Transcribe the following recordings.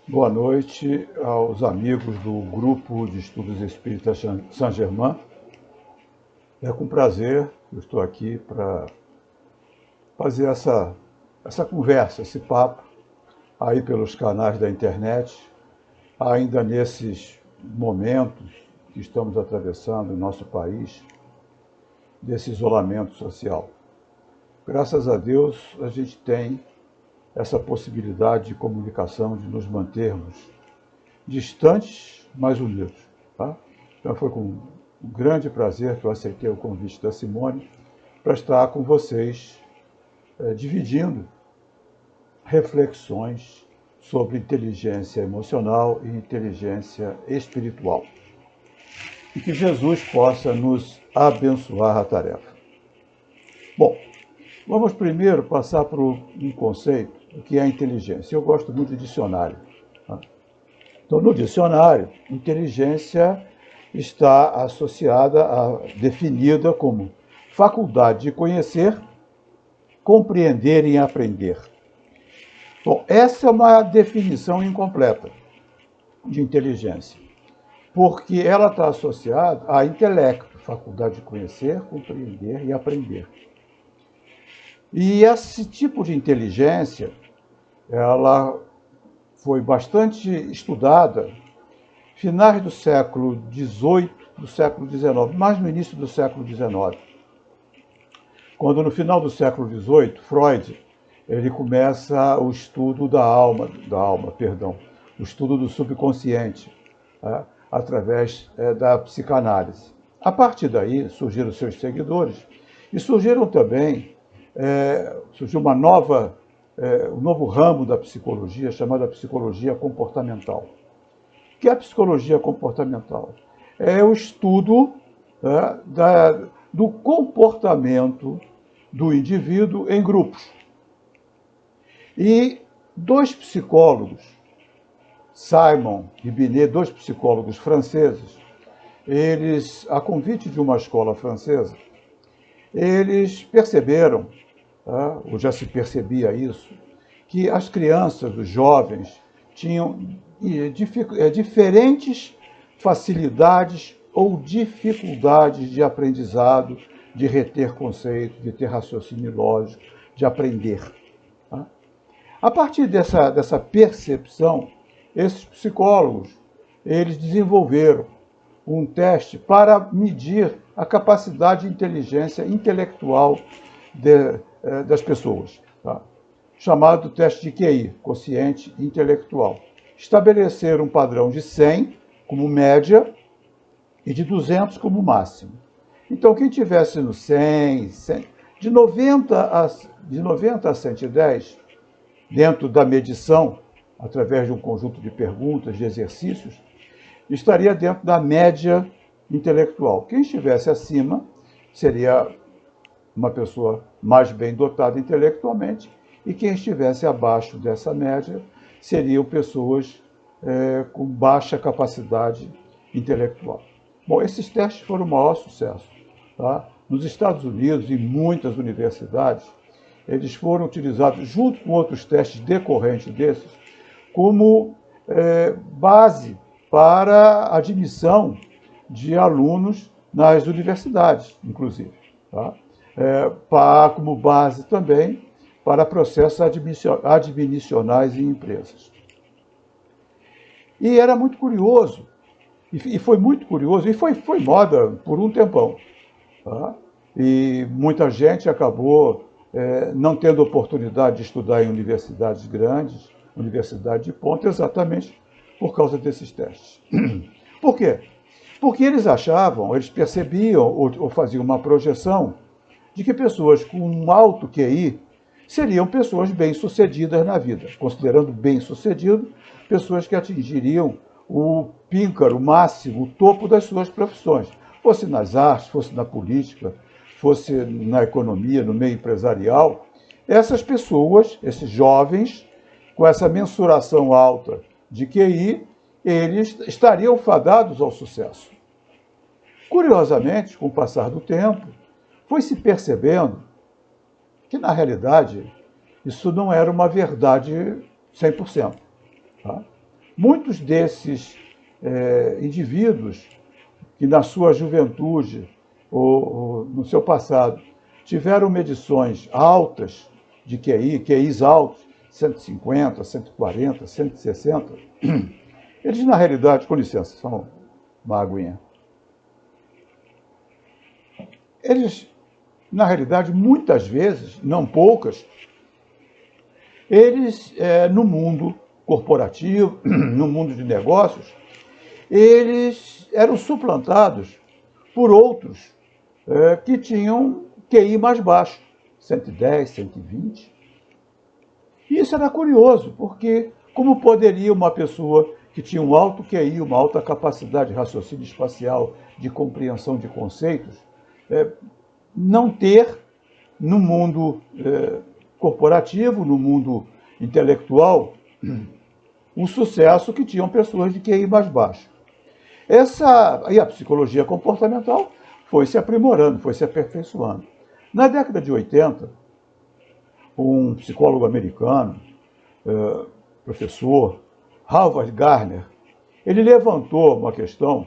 Boa noite aos amigos do Grupo de Estudos Espíritas Saint-Germain. É com prazer que eu estou aqui para fazer essa conversa, esse papo, aí pelos canais da internet, ainda nesses momentos que estamos atravessando em nosso país, desse isolamento social. Graças a Deus, a gente tem essa possibilidade de comunicação, de nos mantermos distantes, mas unidos. Tá? Então foi com um grande prazer que eu aceitei o convite da Simone para estar com vocês, dividindo reflexões sobre inteligência emocional e inteligência espiritual. E que Jesus possa nos abençoar a tarefa. Bom, vamos primeiro passar por um conceito, o que é a inteligência. Eu gosto muito de dicionário. Tá? Então, no dicionário, inteligência está definida como faculdade de conhecer, compreender e aprender. Bom, essa é uma definição incompleta de inteligência, porque ela está associada a intelecto, faculdade de conhecer, compreender e aprender. E esse tipo de inteligência, ela foi bastante estudada finais do século XVIII, do século XIX, mais no início do século XIX. Quando no final do século XVIII, Freud, ele começa o estudo o estudo do subconsciente, através da psicanálise. A partir daí surgiram seus seguidores e surgiram também, surgiu um novo ramo da psicologia chamada psicologia comportamental. O que é a psicologia comportamental? É o estudo do comportamento do indivíduo em grupos. E dois psicólogos, Simon e Binet, dois psicólogos franceses, eles, a convite de uma escola francesa, eles perceberam, ou já se percebia isso, que as crianças, os jovens, tinham diferentes facilidades ou dificuldades de aprendizado, de reter conceitos, de ter raciocínio lógico, de aprender. A partir dessa percepção, esses psicólogos, eles desenvolveram um teste para medir a capacidade de inteligência intelectual das pessoas, tá? Chamado teste de QI, quociente intelectual. Estabeleceram um padrão de 100 como média e de 200 como máximo. Então, quem tivesse no 100, de 90 a 110, dentro da medição, através de um conjunto de perguntas, de exercícios, estaria dentro da média intelectual. Quem estivesse acima seria uma pessoa mais bem dotada intelectualmente, e quem estivesse abaixo dessa média seriam pessoas com baixa capacidade intelectual. Bom, esses testes foram um maior sucesso. Tá? Nos Estados Unidos, em muitas universidades, eles foram utilizados, junto com outros testes decorrentes desses, como base para a admissão de alunos nas universidades, inclusive. Tá? Como base também para processos admissionais em empresas. E era muito curioso, e foi muito curioso, e foi moda por um tempão. Tá? E muita gente acabou não tendo oportunidade de estudar em universidades grandes, universidade de ponta, exatamente por causa desses testes. Por quê? Porque eles percebiam ou faziam uma projeção de que pessoas com um alto QI seriam pessoas bem-sucedidas na vida, considerando bem-sucedido pessoas que atingiriam o píncaro máximo, o topo das suas profissões, fosse nas artes, fosse na política, fosse na economia, no meio empresarial. Essas pessoas, esses jovens, com essa mensuração alta de QI, eles estariam fadados ao sucesso. Curiosamente, com o passar do tempo, foi se percebendo que, na realidade, isso não era uma verdade 100%. Tá? Muitos desses indivíduos que na sua juventude ou no seu passado tiveram medições altas de QI, QIs altos, 150, 140, 160, eles na realidade, com licença, só uma aguinha. Eles, na realidade, muitas vezes, não poucas, eles, no mundo corporativo, no mundo de negócios, eles eram suplantados por outros que tinham QI mais baixo, 110, 120. E isso era curioso, porque como poderia uma pessoa que tinha um alto QI, uma alta capacidade de raciocínio espacial, de compreensão de conceitos, não ter no mundo corporativo, no mundo intelectual, o sucesso que tinham pessoas de QI mais baixo. E a psicologia comportamental foi se aprimorando, foi se aperfeiçoando. Na década de 80, um psicólogo americano, professor, Howard Gardner, ele levantou uma questão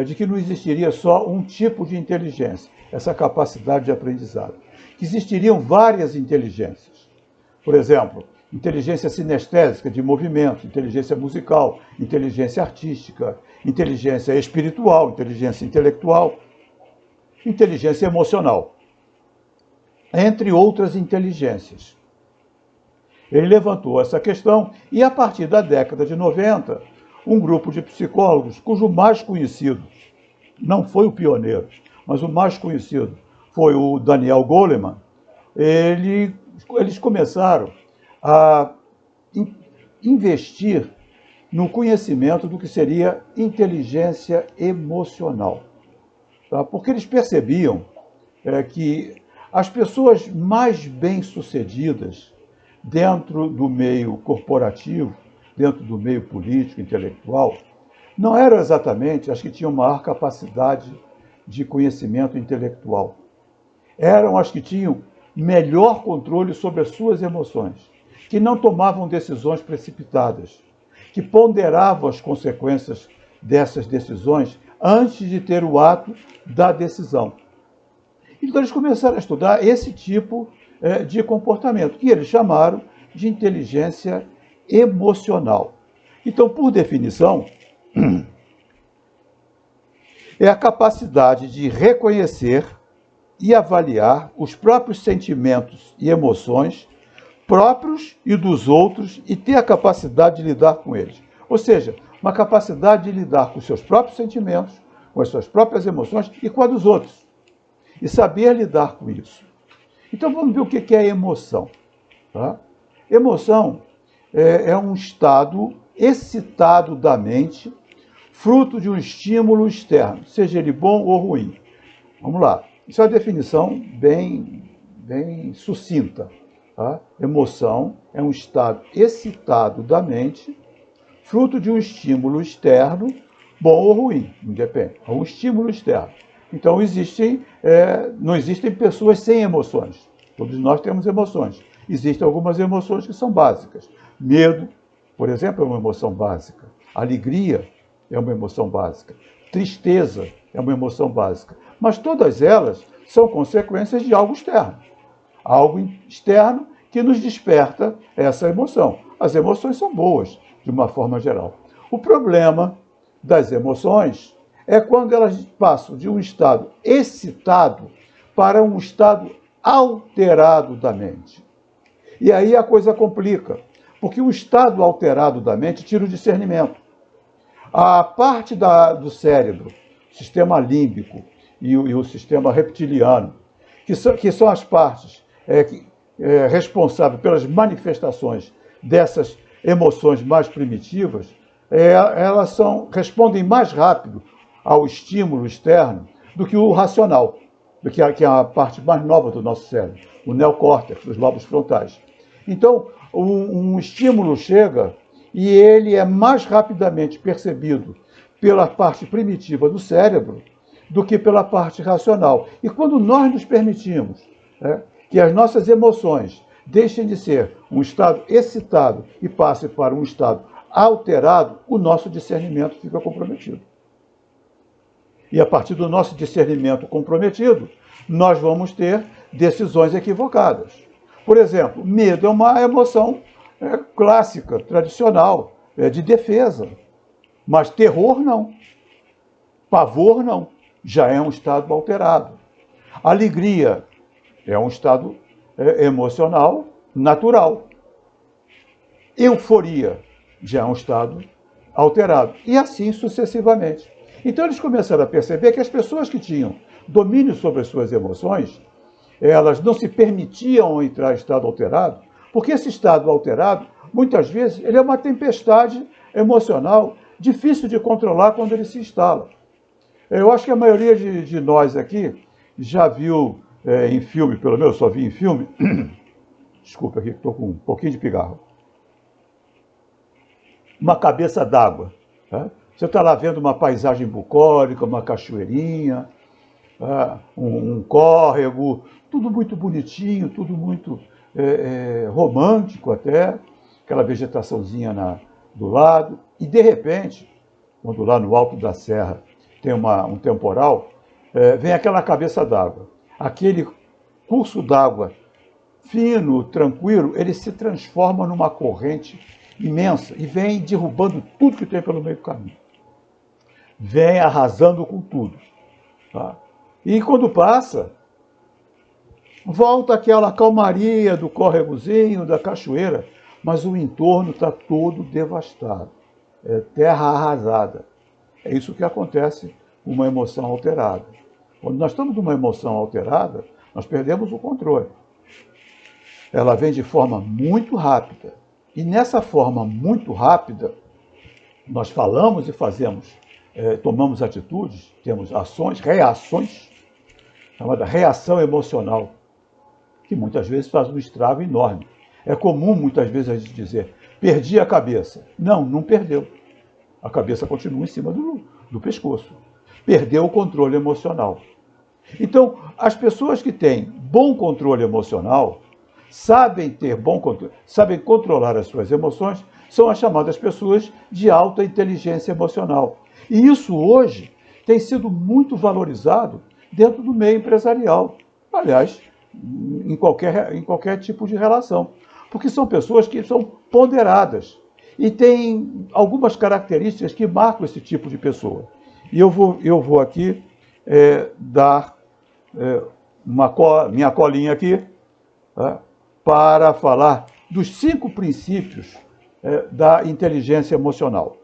de que não existiria só um tipo de inteligência, essa capacidade de aprendizado, que existiriam várias inteligências. Por exemplo, inteligência sinestésica de movimento, inteligência musical, inteligência artística, inteligência espiritual, inteligência intelectual, inteligência emocional, entre outras inteligências. Ele levantou essa questão e, a partir da década de 90, um grupo de psicólogos, cujo mais conhecido, não foi o pioneiro, mas o mais conhecido foi o Daniel Goleman, eles começaram a investir no conhecimento do que seria inteligência emocional. Tá? Porque eles percebiam que as pessoas mais bem-sucedidas dentro do meio corporativo, dentro do meio político, intelectual, não eram exatamente as que tinham maior capacidade de conhecimento intelectual. Eram as que tinham melhor controle sobre as suas emoções, que não tomavam decisões precipitadas, que ponderavam as consequências dessas decisões antes de ter o ato da decisão. Então eles começaram a estudar esse tipo de comportamento, que eles chamaram de inteligência emocional. Então, por definição, é a capacidade de reconhecer e avaliar os próprios sentimentos e emoções próprios e dos outros e ter a capacidade de lidar com eles. Ou seja, uma capacidade de lidar com os seus próprios sentimentos, com as suas próprias emoções e com a dos outros. E saber lidar com isso. Então vamos ver o que é emoção. Tá? Emoção é um estado excitado da mente, fruto de um estímulo externo, seja ele bom ou ruim. Vamos lá. Isso é uma definição bem sucinta. Tá? Emoção é um estado excitado da mente, fruto de um estímulo externo, bom ou ruim, não depende. É um estímulo externo. Então, não existem pessoas sem emoções. Todos nós temos emoções. Existem algumas emoções que são básicas. Medo, por exemplo, é uma emoção básica. Alegria é uma emoção básica. Tristeza é uma emoção básica. Mas todas elas são consequências de algo externo. Algo externo que nos desperta essa emoção. As emoções são boas, de uma forma geral. O problema das emoções é quando elas passam de um estado excitado para um estado alterado da mente. E aí a coisa complica, porque o estado alterado da mente tira o discernimento. A parte do cérebro, o sistema límbico e o sistema reptiliano, que são as partes responsáveis pelas manifestações dessas emoções mais primitivas, elas respondem mais rápido ao estímulo externo do que o racional, que é a parte mais nova do nosso cérebro, o neocórtex, os lobos frontais. Então, um estímulo chega e ele é mais rapidamente percebido pela parte primitiva do cérebro do que pela parte racional. E quando nós nos permitimos que as nossas emoções deixem de ser um estado excitado e passem para um estado alterado, o nosso discernimento fica comprometido. E a partir do nosso discernimento comprometido, nós vamos ter decisões equivocadas. Por exemplo, medo é uma emoção clássica, tradicional, de defesa. Mas terror não. Pavor não. Já é um estado alterado. Alegria é um estado emocional natural. Euforia já é um estado alterado. E assim sucessivamente. Então eles começaram a perceber que as pessoas que tinham domínio sobre as suas emoções, elas não se permitiam entrar em estado alterado, porque esse estado alterado, muitas vezes, ele é uma tempestade emocional difícil de controlar quando ele se instala. Eu acho que a maioria de nós aqui já viu em filme, pelo menos eu só vi em filme, desculpa aqui que estou com um pouquinho de pigarro, uma cabeça d'água. Tá? Você está lá vendo uma paisagem bucólica, uma cachoeirinha, um córrego, tudo muito bonitinho, tudo muito romântico até, aquela vegetaçãozinha do lado, e de repente, quando lá no alto da serra tem um temporal, vem aquela cabeça d'água. Aquele curso d'água fino, tranquilo, ele se transforma numa corrente imensa e vem derrubando tudo que tem pelo meio do caminho. Vem arrasando com tudo. Tá? E quando passa, volta aquela calmaria do córregozinho, da cachoeira, mas o entorno está todo devastado. É terra arrasada. É isso que acontece com uma emoção alterada. Quando nós estamos numa emoção alterada, nós perdemos o controle. Ela vem de forma muito rápida. E nessa forma muito rápida, nós falamos e fazemos, tomamos atitudes, temos ações, reações, chamada reação emocional, que muitas vezes faz um estrago enorme. É comum muitas vezes a gente dizer, perdi a cabeça. Não, não perdeu. A cabeça continua em cima do pescoço. Perdeu o controle emocional. Então, as pessoas que têm bom controle emocional, sabem ter bom controle, sabem controlar as suas emoções, são as chamadas pessoas de alta inteligência emocional. E isso hoje tem sido muito valorizado dentro do meio empresarial. Aliás, em qualquer tipo de relação. Porque são pessoas que são ponderadas e têm algumas características que marcam esse tipo de pessoa. E eu vou aqui dar minha colinha aqui, tá, para falar dos 5 princípios da inteligência emocional.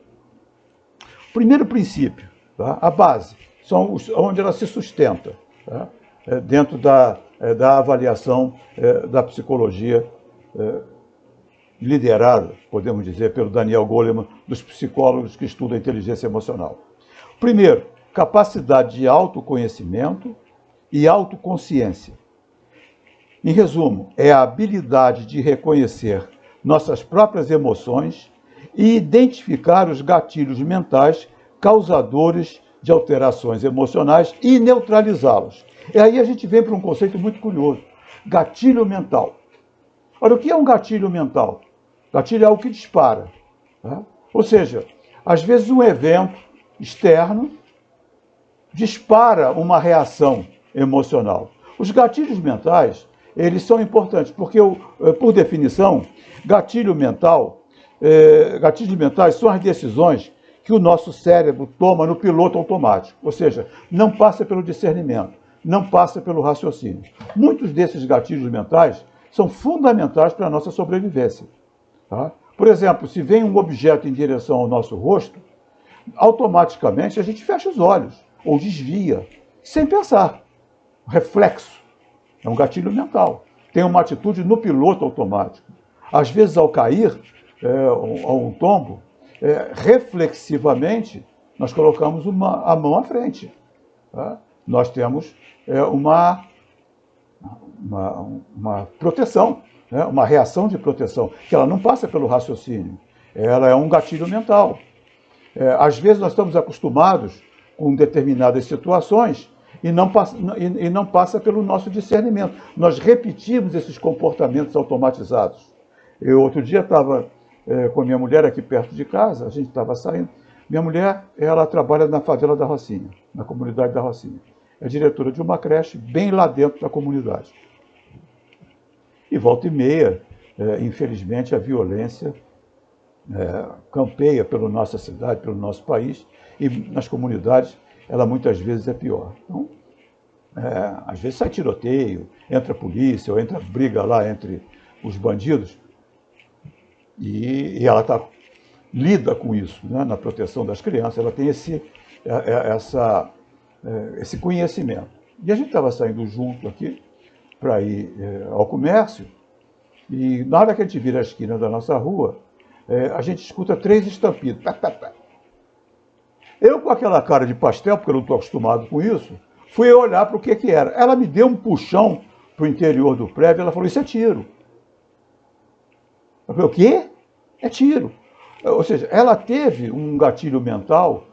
Primeiro princípio, tá, a base, são onde ela se sustenta, tá, dentro da avaliação da psicologia liderada, podemos dizer, pelo Daniel Goleman, dos psicólogos que estudam a inteligência emocional. Primeiro, capacidade de autoconhecimento e autoconsciência. Em resumo, é a habilidade de reconhecer nossas próprias emoções e identificar os gatilhos mentais causadores de alterações emocionais e neutralizá-los. E aí a gente vem para um conceito muito curioso, gatilho mental. Olha, o que é um gatilho mental? Gatilho é algo que dispara. Tá? Ou seja, às vezes um evento externo dispara uma reação emocional. Os gatilhos mentais, eles são importantes, porque, por definição, gatilhos mentais são as decisões que o nosso cérebro toma no piloto automático, ou seja, não passa pelo discernimento, não passa pelo raciocínio. Muitos desses gatilhos mentais são fundamentais para a nossa sobrevivência. Tá? Por exemplo, se vem um objeto em direção ao nosso rosto, automaticamente a gente fecha os olhos ou desvia, sem pensar. Reflexo. É um gatilho mental. Tem uma atitude no piloto automático. Às vezes, ao cair, a um tombo, reflexivamente, nós colocamos a mão à frente. Tá? Nós temos uma proteção, né? Uma reação de proteção, que ela não passa pelo raciocínio. Ela é um gatilho mental. Às vezes, nós estamos acostumados com determinadas situações e não passa pelo nosso discernimento. Nós repetimos esses comportamentos automatizados. Eu, outro dia, estava com a minha mulher aqui perto de casa, a gente estava saindo. Minha mulher, ela trabalha na favela da Rocinha, na comunidade da Rocinha. É diretora de uma creche bem lá dentro da comunidade. E volta e meia, infelizmente, a violência campeia pela nossa cidade, pelo nosso país, e nas comunidades ela muitas vezes é pior. Então, às vezes sai tiroteio, entra a polícia, ou entra briga lá entre os bandidos, e ela lida com isso, né, na proteção das crianças, ela tem esse conhecimento. E a gente estava saindo junto aqui para ir ao comércio, e na hora que a gente vira a esquina da nossa rua, a gente escuta 3 estampidos. Pá, pá, pá. Eu, com aquela cara de pastel, porque eu não estou acostumado com isso, fui olhar para o que era. Ela me deu um puxão para o interior do prédio, ela falou, isso é tiro. Eu falei, o quê? É tiro. Ou seja, ela teve um gatilho mental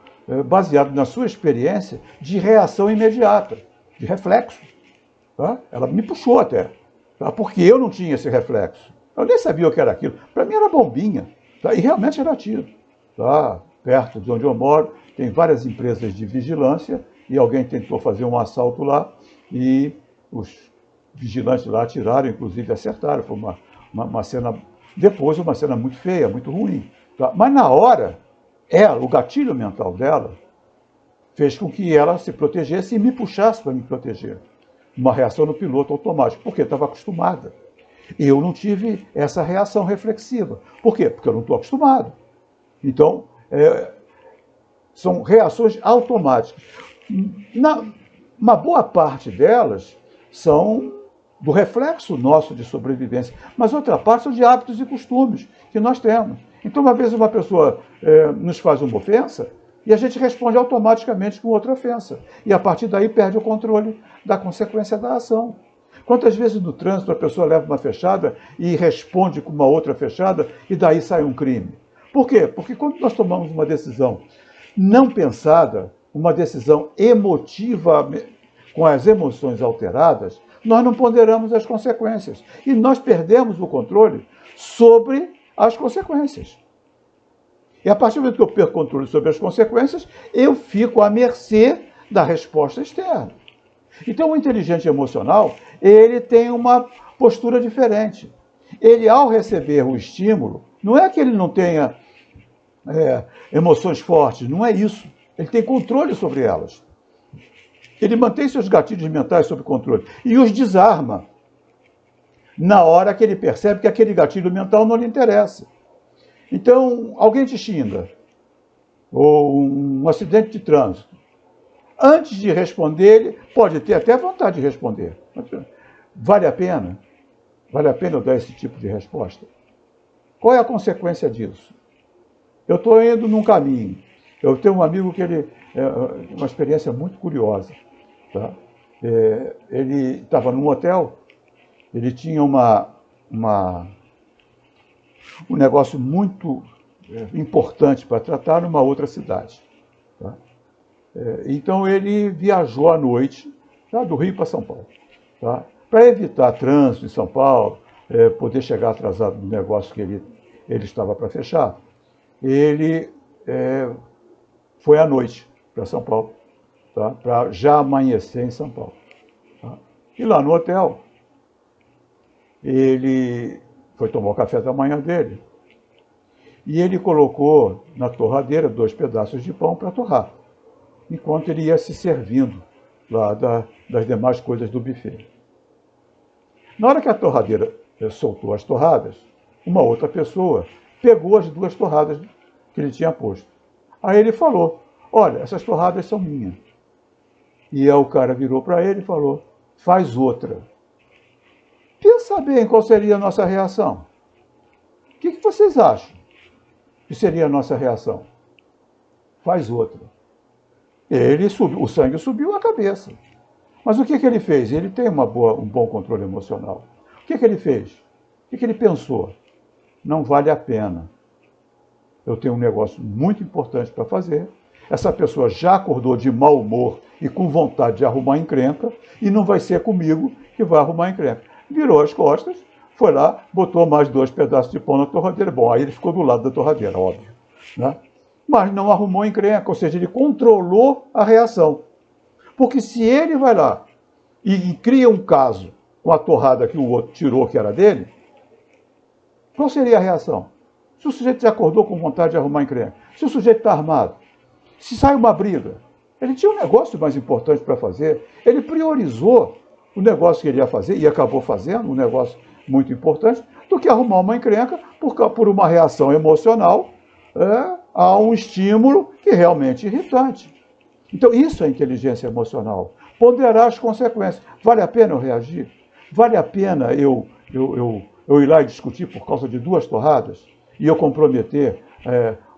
baseado na sua experiência de reação imediata, de reflexo. Tá? Ela me puxou até, tá? Porque eu não tinha esse reflexo. Eu nem sabia o que era aquilo. Para mim era bombinha. Tá? E realmente era tiro. Tá? Perto de onde eu moro, tem várias empresas de vigilância e alguém tentou fazer um assalto lá e os vigilantes lá atiraram, inclusive acertaram. Foi uma cena, depois uma cena muito feia, muito ruim. Tá? Mas na hora, o gatilho mental dela fez com que ela se protegesse e me puxasse para me proteger. Uma reação no piloto automático, porque estava acostumada. Eu não tive essa reação reflexiva. Por quê? Porque eu não estou acostumado. Então, são reações automáticas. Uma boa parte delas são do reflexo nosso de sobrevivência, mas outra parte são de hábitos e costumes que nós temos. Então, uma vez uma pessoa nos faz uma ofensa, e a gente responde automaticamente com outra ofensa. E a partir daí perde o controle da consequência da ação. Quantas vezes no trânsito a pessoa leva uma fechada e responde com uma outra fechada e daí sai um crime? Por quê? Porque quando nós tomamos uma decisão não pensada, uma decisão emotiva, com as emoções alteradas, nós não ponderamos as consequências. E nós perdemos o controle sobre as consequências. E a partir do momento que eu perco o controle sobre as consequências, eu fico à mercê da resposta externa. Então, o inteligente emocional, ele tem uma postura diferente. Ele, ao receber o estímulo, não é que ele não tenha emoções fortes, não é isso. Ele tem controle sobre elas. Ele mantém seus gatilhos mentais sob controle e os desarma na hora que ele percebe que aquele gatilho mental não lhe interessa. Então, alguém te xinga, ou um acidente de trânsito. Antes de responder, ele pode ter até vontade de responder. Vale a pena? Vale a pena eu dar esse tipo de resposta? Qual é a consequência disso? Eu estou indo num caminho. Eu tenho um amigo que ele uma experiência muito curiosa. Tá? Ele estava num hotel, ele tinha um negócio muito importante para tratar numa outra cidade. Tá? Então ele viajou à noite, tá, do Rio para São Paulo, tá, para evitar trânsito em São Paulo, poder chegar atrasado no negócio que ele estava para fechar. Ele foi à noite para São Paulo, tá, para já amanhecer em São Paulo. Tá? E lá no hotel, ele foi tomar o café da manhã dele. E ele colocou na torradeira 2 pedaços de pão para torrar, enquanto ele ia se servindo lá das demais coisas do buffet. Na hora que a torradeira soltou as torradas, uma outra pessoa pegou as 2 torradas que ele tinha posto. Aí ele falou, olha, essas torradas são minhas. E aí o cara virou para ele e falou, faz outra. Pensa bem qual seria a nossa reação. O que vocês acham que seria a nossa reação? Faz outra. O sangue subiu à cabeça. Mas o que ele fez? Ele tem um bom controle emocional. O que ele fez? O que ele pensou? Não vale a pena. Eu tenho um negócio muito importante para fazer. Essa pessoa já acordou de mau humor e com vontade de arrumar encrenca, e não vai ser comigo que vai arrumar encrenca. Virou as costas, foi lá, botou mais 2 pedaços de pão na torradeira. Bom, aí ele ficou do lado da torradeira, óbvio, né? Mas não arrumou encrenca, ou seja, ele controlou a reação. Porque se ele vai lá e cria um caso com a torrada que o outro tirou, que era dele, qual seria a reação? Se o sujeito já acordou com vontade de arrumar encrenca, se o sujeito está armado, se sai uma briga, ele tinha um negócio mais importante para fazer, ele priorizou o negócio que ele ia fazer, e acabou fazendo um negócio muito importante, do que arrumar uma encrenca por uma reação emocional a um estímulo que é realmente irritante. Então, isso é inteligência emocional. Ponderar as consequências. Vale a pena eu reagir? Vale a pena eu ir lá e discutir por causa de 2 torradas? E eu comprometer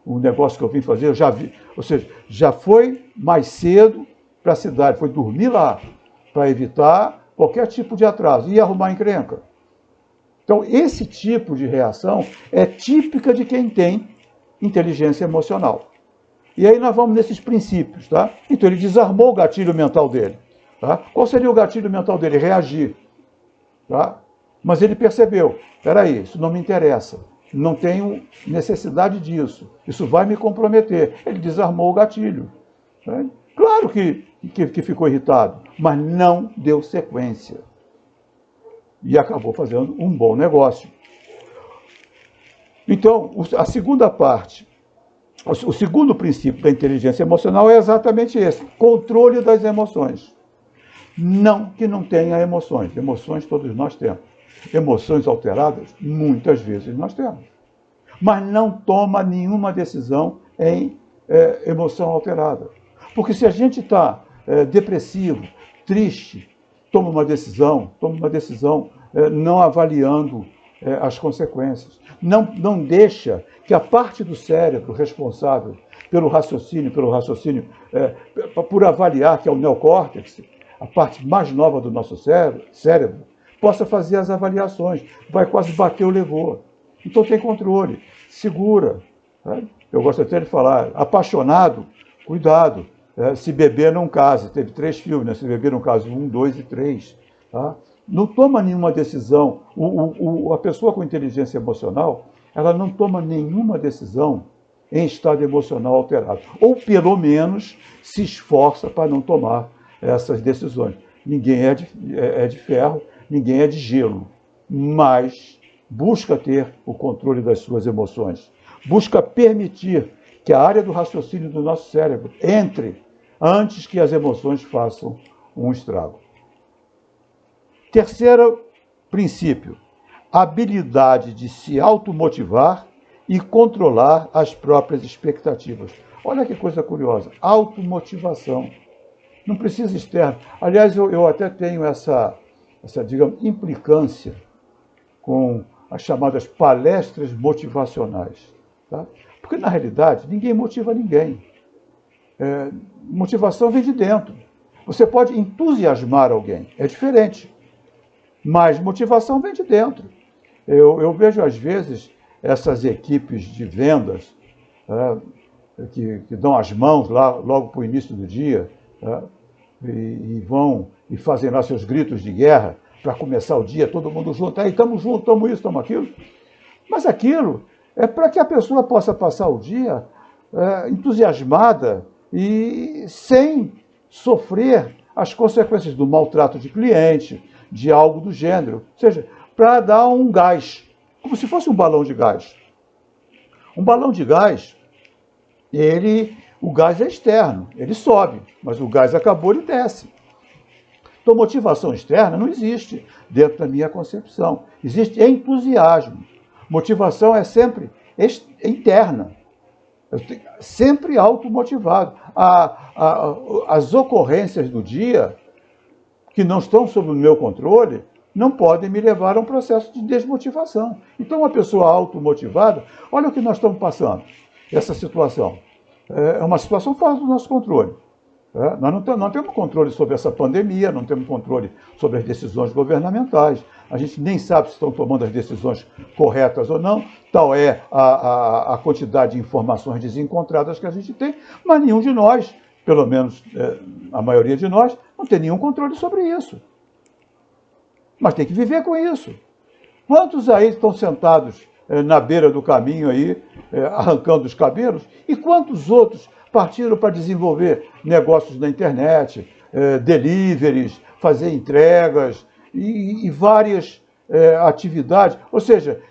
o negócio que eu vim fazer? Eu já vi, ou seja, já foi mais cedo para a cidade, foi dormir lá, para evitar qualquer tipo de atraso e arrumar encrenca. Então, esse tipo de reação é típica de quem tem inteligência emocional. E aí nós vamos nesses princípios, tá? Então, ele desarmou o gatilho mental dele. Tá? Qual seria o gatilho mental dele? Reagir. Tá? Mas ele percebeu, peraí, isso não me interessa, não tenho necessidade disso, isso vai me comprometer. Ele desarmou o gatilho. Né? Claro que ficou irritado, mas não deu sequência. E acabou fazendo um bom negócio. Então, a segunda parte, o segundo princípio da inteligência emocional é exatamente esse: controle das emoções. Não que não tenha emoções. Emoções todos nós temos. Emoções alteradas, muitas vezes nós temos. Mas não toma nenhuma decisão em emoção alterada. Porque se a gente está depressivo, triste, toma uma decisão não avaliando as consequências. Não deixa que a parte do cérebro responsável pelo raciocínio, por avaliar, que é o neocórtex, a parte mais nova do nosso cérebro, possa fazer as avaliações. Vai quase bater o levou. Então tem controle, segura. Né? Eu gosto até de falar, apaixonado, cuidado. Se beber, não case. Teve 3 filmes, né? Se beber, não case, 1, 2 e 3. Tá? Não toma nenhuma decisão. A pessoa com inteligência emocional, ela não toma nenhuma decisão em estado emocional alterado. Ou, pelo menos, se esforça para não tomar essas decisões. Ninguém é de ferro, ninguém é de gelo, mas busca ter o controle das suas emoções. Busca permitir que a área do raciocínio do nosso cérebro entre antes que as emoções façam um estrago. Terceiro princípio, habilidade de se automotivar e controlar as próprias expectativas. Olha que coisa curiosa, automotivação. Não precisa externo. Aliás, eu até tenho essa, digamos, implicância com as chamadas palestras motivacionais. Tá? Porque, na realidade, ninguém motiva ninguém. Motivação vem de dentro. Você pode entusiasmar alguém, é diferente. Mas motivação vem de dentro. Eu vejo, às vezes, essas equipes de vendas que dão as mãos lá logo para o início do dia, e vão e fazem lá seus gritos de guerra para começar o dia, todo mundo junto. Aí, estamos juntos, estamos isso, estamos aquilo. Mas aquilo é para que a pessoa possa passar o dia entusiasmada e sem sofrer as consequências do maltrato de cliente, de algo do gênero. Ou seja, para dar um gás, como se fosse um balão de gás. Um balão de gás, o gás é externo, ele sobe, mas o gás acabou, ele desce. Então, motivação externa não existe dentro da minha concepção. Existe entusiasmo. Motivação é sempre interna, sempre automotivado. As ocorrências do dia, que não estão sob o meu controle, não podem me levar a um processo de desmotivação. Então, uma pessoa automotivada, olha o que nós estamos passando, essa situação. É uma situação fora do nosso controle. Nós não temos controle sobre essa pandemia, não temos controle sobre as decisões governamentais, a gente nem sabe se estão tomando as decisões corretas ou não, tal é a quantidade de informações desencontradas que a gente tem, mas nenhum de nós, pelo menos a maioria de nós, não tem nenhum controle sobre isso. Mas tem que viver com isso. Quantos aí estão sentados na beira do caminho aí, arrancando os cabelos? E quantos outros partiram para desenvolver negócios na internet, deliveries, fazer entregas e várias atividades? Ou seja,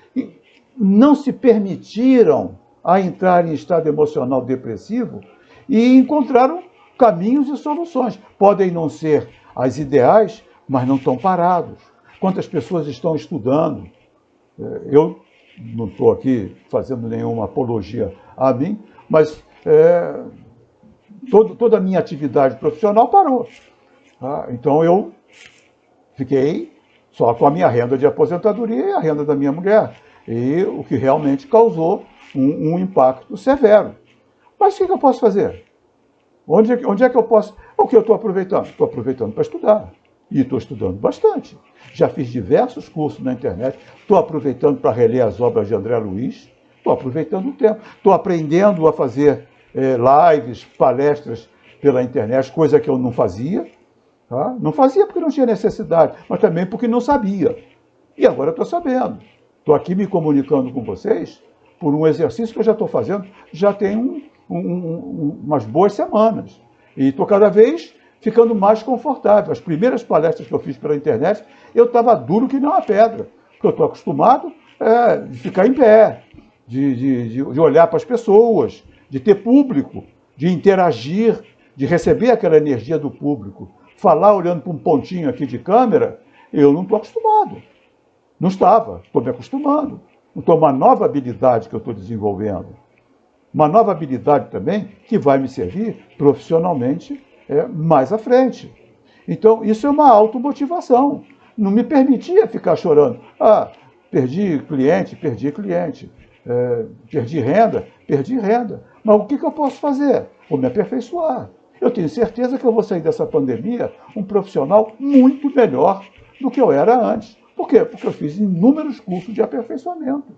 não se permitiram a entrar em estado emocional depressivo e encontraram caminhos e soluções. Podem não ser as ideais, mas não estão parados. Quantas pessoas estão estudando? Eu não estou aqui fazendo nenhuma apologia a mim, mas toda a minha atividade profissional parou. Tá? Então eu fiquei só com a minha renda de aposentadoria e a renda da minha mulher. E o que realmente causou um impacto severo. Mas o que eu posso fazer? Onde é que eu posso... O que eu estou aproveitando? Estou aproveitando para estudar. E estou estudando bastante. Já fiz diversos cursos na internet. Estou aproveitando para reler as obras de André Luiz. Estou aproveitando o tempo. Estou aprendendo a fazer lives, palestras pela internet, coisa que eu não fazia. Tá? Não fazia porque não tinha necessidade, mas também porque não sabia. E agora eu estou sabendo. Estou aqui me comunicando com vocês por um exercício que eu já estou fazendo, já tem umas boas semanas. E estou cada vez ficando mais confortável. As primeiras palestras que eu fiz pela internet, eu estava duro que nem uma pedra, porque eu estou acostumado a ficar em pé, de olhar para as pessoas, de ter público, de interagir, de receber aquela energia do público. Falar olhando para um pontinho aqui de câmera, eu não estou acostumado. Não estava, estou me acostumando. Então, uma nova habilidade que eu estou desenvolvendo. Uma nova habilidade também que vai me servir profissionalmente mais à frente. Então, isso é uma automotivação. Não me permitia ficar chorando. Perdi cliente, perdi cliente. Perdi renda. Mas o que eu posso fazer? Vou me aperfeiçoar. Eu tenho certeza que eu vou sair dessa pandemia um profissional muito melhor do que eu era antes. Por quê? Porque eu fiz inúmeros cursos de aperfeiçoamento.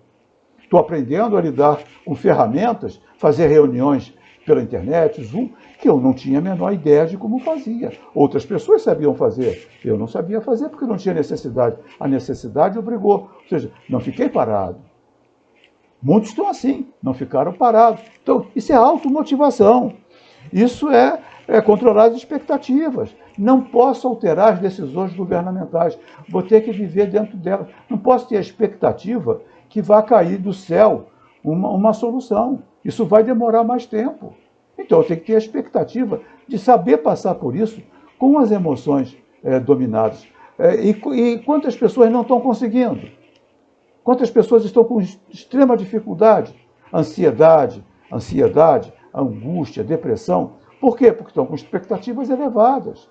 Estou aprendendo a lidar com ferramentas, fazer reuniões pela internet, Zoom, que eu não tinha a menor ideia de como fazia. Outras pessoas sabiam fazer, eu não sabia fazer porque não tinha necessidade. A necessidade obrigou, ou seja, não fiquei parado. Muitos estão assim, não ficaram parados. Então, isso é automotivação. Isso é controlar as expectativas. Não posso alterar as decisões governamentais. Vou ter que viver dentro delas. Não posso ter a expectativa que vai cair do céu uma solução. Isso vai demorar mais tempo. Então, eu tenho que ter a expectativa de saber passar por isso com as emoções dominadas. E quantas pessoas não estão conseguindo? Quantas pessoas estão com extrema dificuldade? Ansiedade, angústia, depressão. Por quê? Porque estão com expectativas elevadas.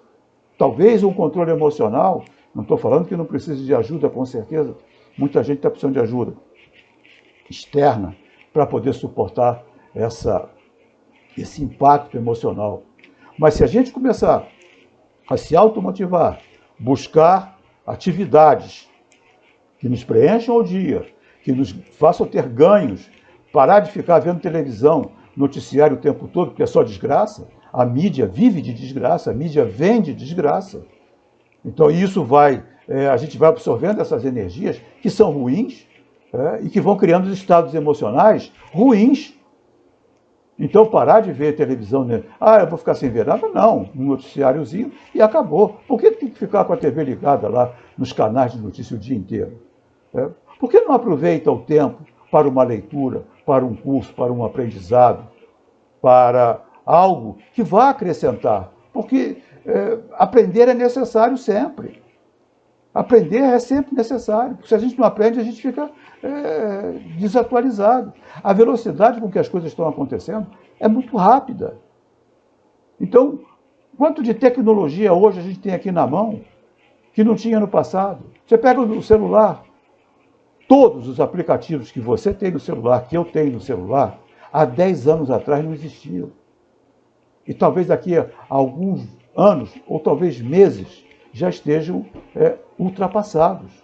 Talvez um controle emocional, não estou falando que não precise de ajuda, com certeza. Muita gente está precisando de ajuda externa para poder suportar esse impacto emocional. Mas se a gente começar a se automotivar, buscar atividades que nos preencham o dia, que nos façam ter ganhos, parar de ficar vendo televisão, noticiário o tempo todo, porque é só desgraça. A mídia vive de desgraça, a mídia vende desgraça. Então isso a gente vai absorvendo essas energias que são ruins e que vão criando estados emocionais ruins. Então parar de ver televisão, né? Eu vou ficar sem ver nada? Não, um noticiáriozinho e acabou. Por que tem que ficar com a TV ligada lá nos canais de notícia o dia inteiro? Por que não aproveita o tempo para uma leitura, para um curso, para um aprendizado, para algo que vá acrescentar? Porque aprender é necessário sempre. Aprender é sempre necessário. Porque se a gente não aprende, a gente fica desatualizado. A velocidade com que as coisas estão acontecendo é muito rápida. Então, quanto de tecnologia hoje a gente tem aqui na mão que não tinha no passado? Você pega o celular, todos os aplicativos que você tem no celular, que eu tenho no celular, há 10 anos atrás não existiam. E talvez daqui a alguns anos, ou talvez meses, já estejam ultrapassados.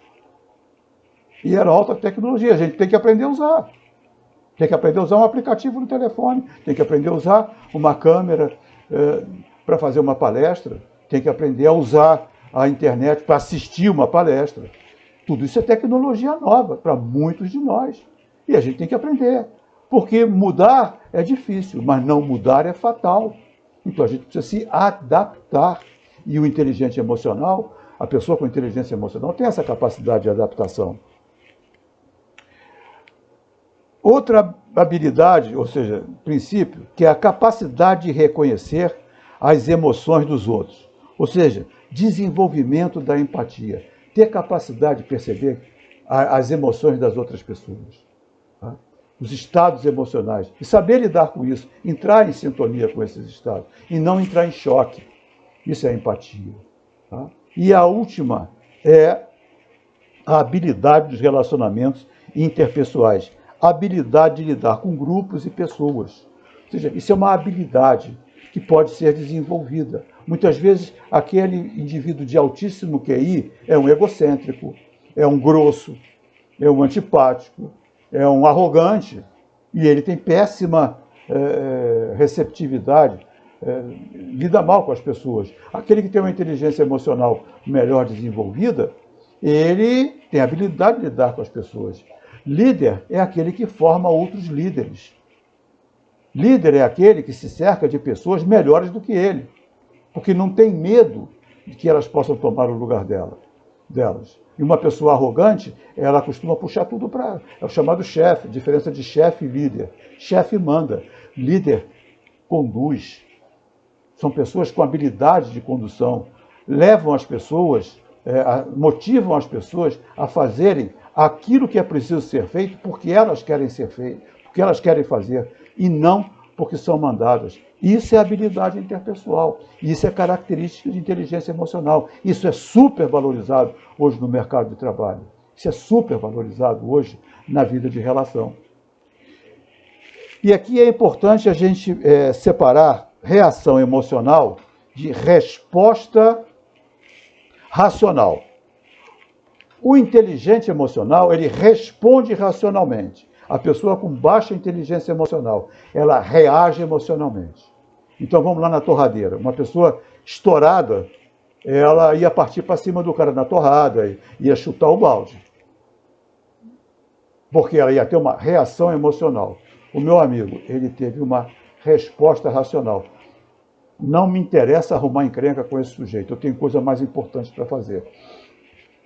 E era alta tecnologia, a gente tem que aprender a usar. Tem que aprender a usar um aplicativo no telefone, tem que aprender a usar uma câmera para fazer uma palestra, tem que aprender a usar a internet para assistir uma palestra, Tudo isso é tecnologia nova para muitos de nós. E a gente tem que aprender. Porque mudar é difícil, mas não mudar é fatal. Então a gente precisa se adaptar. E o inteligente emocional, a pessoa com inteligência emocional tem essa capacidade de adaptação. Outra habilidade, ou seja, princípio, que é a capacidade de reconhecer as emoções dos outros. Ou seja, desenvolvimento da empatia. Ter capacidade de perceber as emoções das outras pessoas. Tá? Os estados emocionais. E saber lidar com isso. Entrar em sintonia com esses estados. E não entrar em choque. Isso é empatia. Tá? E a última é a habilidade dos relacionamentos interpessoais. A habilidade de lidar com grupos e pessoas. Ou seja, isso é uma habilidade que pode ser desenvolvida. Muitas vezes, aquele indivíduo de altíssimo QI é um egocêntrico, é um grosso, é um antipático, é um arrogante, e ele tem péssima receptividade, lida mal com as pessoas. Aquele que tem uma inteligência emocional melhor desenvolvida, ele tem a habilidade de lidar com as pessoas. Líder é aquele que forma outros líderes. Líder é aquele que se cerca de pessoas melhores do que ele, porque não tem medo de que elas possam tomar o lugar delas. E uma pessoa arrogante, ela costuma puxar tudo para... É o chamado chefe, diferença de chefe e líder. Chefe manda, líder conduz. São pessoas com habilidade de condução, levam as pessoas, motivam as pessoas a fazerem aquilo que é preciso ser feito porque elas querem ser feito, porque elas querem fazer, e não porque são mandadas. Isso é habilidade interpessoal, isso é característica de inteligência emocional. Isso é super valorizado hoje no mercado de trabalho. Isso é super valorizado hoje na vida de relação. E aqui é importante a gente separar reação emocional de resposta racional. O inteligente emocional, ele responde racionalmente. A pessoa com baixa inteligência emocional, ela reage emocionalmente. Então vamos lá na torradeira. Uma pessoa estourada, ela ia partir para cima do cara na torrada, ia chutar o balde. Porque ela ia ter uma reação emocional. O meu amigo, ele teve uma resposta racional. Não me interessa arrumar encrenca com esse sujeito, eu tenho coisa mais importante para fazer.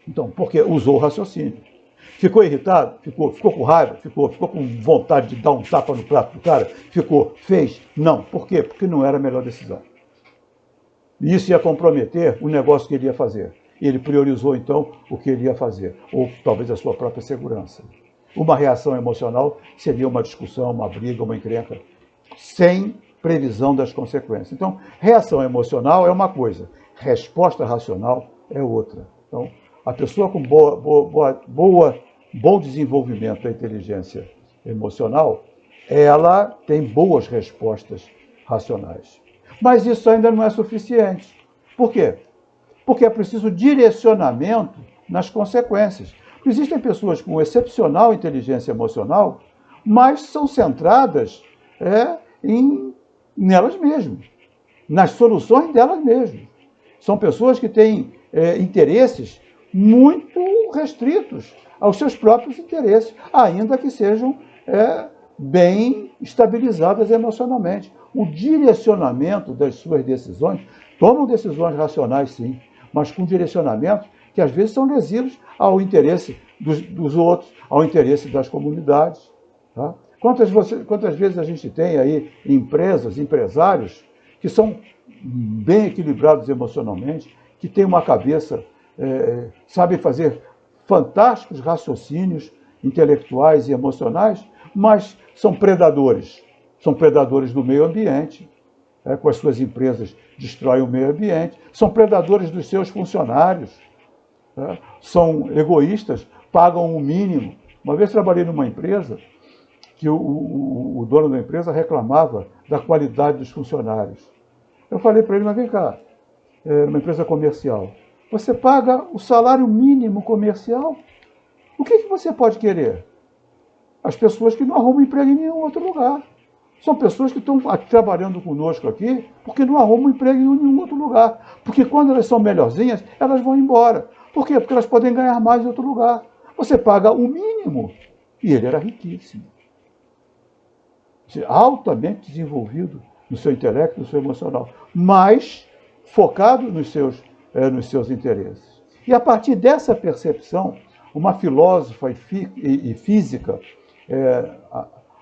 Então, porque usou o raciocínio. Ficou irritado? Ficou. Ficou com raiva? Ficou. Ficou com vontade de dar um tapa no prato do cara? Ficou. Fez? Não. Por quê? Porque não era a melhor decisão. E isso ia comprometer o negócio que ele ia fazer. E ele priorizou, então, o que ele ia fazer. Ou talvez a sua própria segurança. Uma reação emocional seria uma discussão, uma briga, uma encrenca, sem previsão das consequências. Então, reação emocional é uma coisa. Resposta racional é outra. Então, a pessoa com bom desenvolvimento da inteligência emocional, ela tem boas respostas racionais. Mas isso ainda não é suficiente. Por quê? Porque é preciso direcionamento nas consequências. Existem pessoas com excepcional inteligência emocional, mas são centradas nelas mesmas, nas soluções delas mesmas. São pessoas que têm interesses muito restritos aos seus próprios interesses, ainda que sejam bem estabilizadas emocionalmente. O direcionamento das suas decisões, tomam decisões racionais sim, mas com direcionamentos que às vezes são lesivos ao interesse dos outros, ao interesse das comunidades. Tá? Quantas vezes a gente tem aí empresas, empresários, que são bem equilibrados emocionalmente, que têm uma cabeça, sabem fazer fantásticos raciocínios intelectuais e emocionais, mas são predadores do meio ambiente, com as suas empresas destroem o meio ambiente, são predadores dos seus funcionários, são egoístas, pagam o mínimo. Uma vez trabalhei numa empresa que o dono da empresa reclamava da qualidade dos funcionários. Eu falei para ele, mas vem cá, uma empresa comercial, você paga o salário mínimo comercial? O que você pode querer? As pessoas que não arrumam emprego em nenhum outro lugar. São pessoas que estão trabalhando conosco aqui porque não arrumam emprego em nenhum outro lugar. Porque quando elas são melhorzinhas, elas vão embora. Por quê? Porque elas podem ganhar mais em outro lugar. Você paga o mínimo. E ele era riquíssimo. Altamente desenvolvido no seu intelecto, no seu emocional, mas focado nos seus interesses. E a partir dessa percepção, uma filósofa e física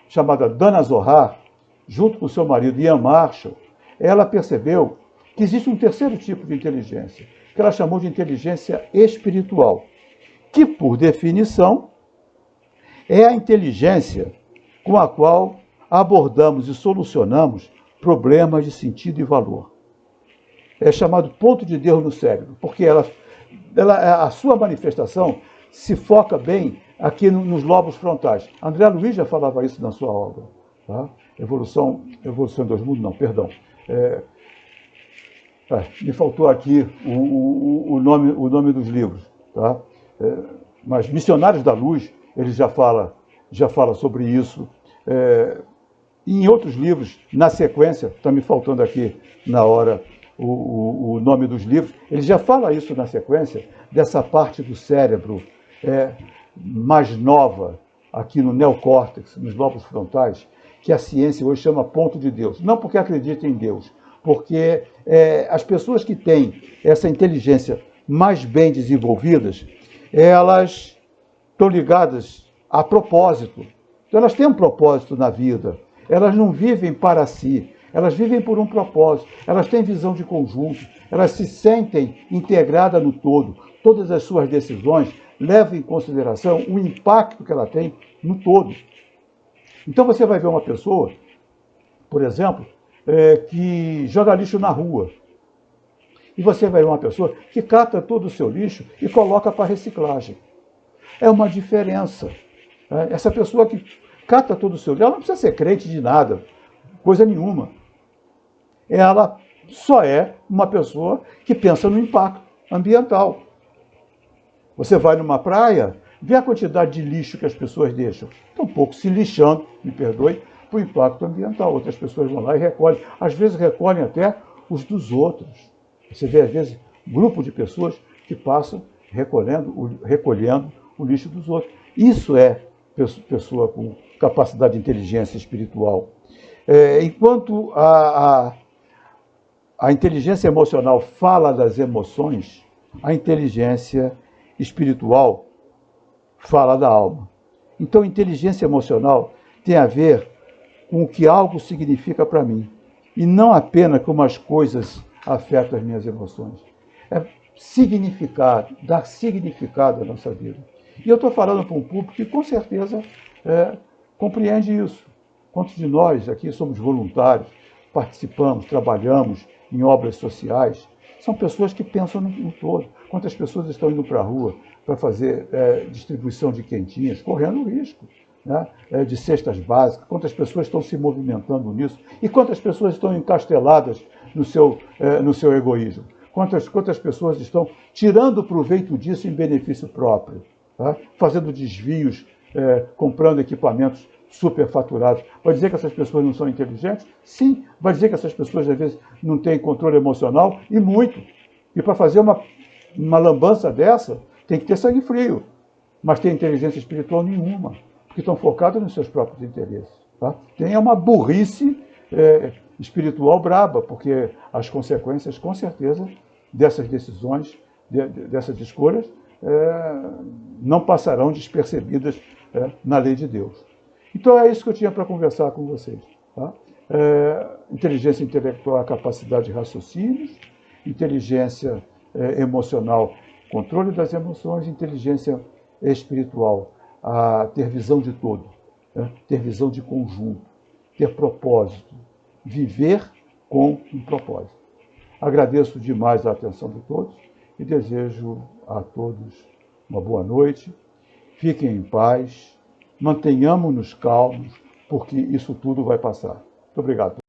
chamada Dana Zohar, junto com seu marido Ian Marshall, ela percebeu que existe um terceiro tipo de inteligência, que ela chamou de inteligência espiritual, que, por definição, é a inteligência com a qual abordamos e solucionamos problemas de sentido e valor. É chamado ponto de Deus no cérebro, porque a sua manifestação se foca bem aqui nos lobos frontais. André Luiz já falava isso na sua obra. Tá? Evolução em dois mundos, não, perdão. Me faltou aqui o nome dos livros. Tá? Mas Missionários da Luz, ele já fala sobre isso. Em outros livros, na sequência, está me faltando aqui na hora o nome dos livros, ele já fala isso na sequência, dessa parte do cérebro mais nova, aqui no neocórtex, nos lobos frontais, que a ciência hoje chama ponto de Deus. Não porque acredita em Deus, porque as pessoas que têm essa inteligência mais bem desenvolvidas, elas estão ligadas a propósito. Então, elas têm um propósito na vida. Elas não vivem para si, elas vivem por um propósito, elas têm visão de conjunto, elas se sentem integradas no todo. Todas as suas decisões levam em consideração o impacto que ela tem no todo. Então você vai ver uma pessoa, por exemplo, que joga lixo na rua. E você vai ver uma pessoa que cata todo o seu lixo e coloca para reciclagem. É uma diferença. Essa pessoa que cata todo o seu lixo, ela não precisa ser crente de nada, coisa nenhuma. Ela só é uma pessoa que pensa no impacto ambiental. Você vai numa praia, vê a quantidade de lixo que as pessoas deixam. Estão um pouco se lixando, me perdoe, para o impacto ambiental. Outras pessoas vão lá e recolhem. Às vezes recolhem até os dos outros. Você vê, às vezes, um grupo de pessoas que passam recolhendo o lixo dos outros. Isso é pessoa com capacidade de inteligência espiritual. Enquanto a inteligência emocional fala das emoções, a inteligência espiritual fala da alma. Então, inteligência emocional tem a ver com o que algo significa para mim, e não apenas como as coisas afetam as minhas emoções. É significado, dar significado à nossa vida. E eu estou falando para um público que, com certeza, compreende isso. Quantos de nós aqui somos voluntários, participamos, trabalhamos em obras sociais? São pessoas que pensam no todo. Quantas pessoas estão indo para a rua para fazer distribuição de quentinhas, correndo risco, né, de cestas básicas? Quantas pessoas estão se movimentando nisso? E quantas pessoas estão encasteladas no seu egoísmo? Quantas pessoas estão tirando proveito disso em benefício próprio? Tá? Fazendo desvios, comprando equipamentos superfaturados. Vai dizer que essas pessoas não são inteligentes? Sim. Vai dizer que essas pessoas, às vezes, não têm controle emocional? E muito. E para fazer uma lambança dessa, tem que ter sangue frio. Mas tem inteligência espiritual nenhuma, porque estão focados nos seus próprios interesses. Tá? Tem uma burrice espiritual braba, porque as consequências, com certeza, dessas decisões, dessas escolhas, não passarão despercebidas na lei de Deus. Então é isso que eu tinha para conversar com vocês. Tá? Inteligência intelectual, a capacidade de raciocínios, inteligência emocional, controle das emoções, inteligência espiritual, a ter visão de todo, ter visão de conjunto, ter propósito, viver com um propósito. Agradeço demais a atenção de todos e desejo a todos uma boa noite. Fiquem em paz, mantenhamos-nos calmos, porque isso tudo vai passar. Muito obrigado.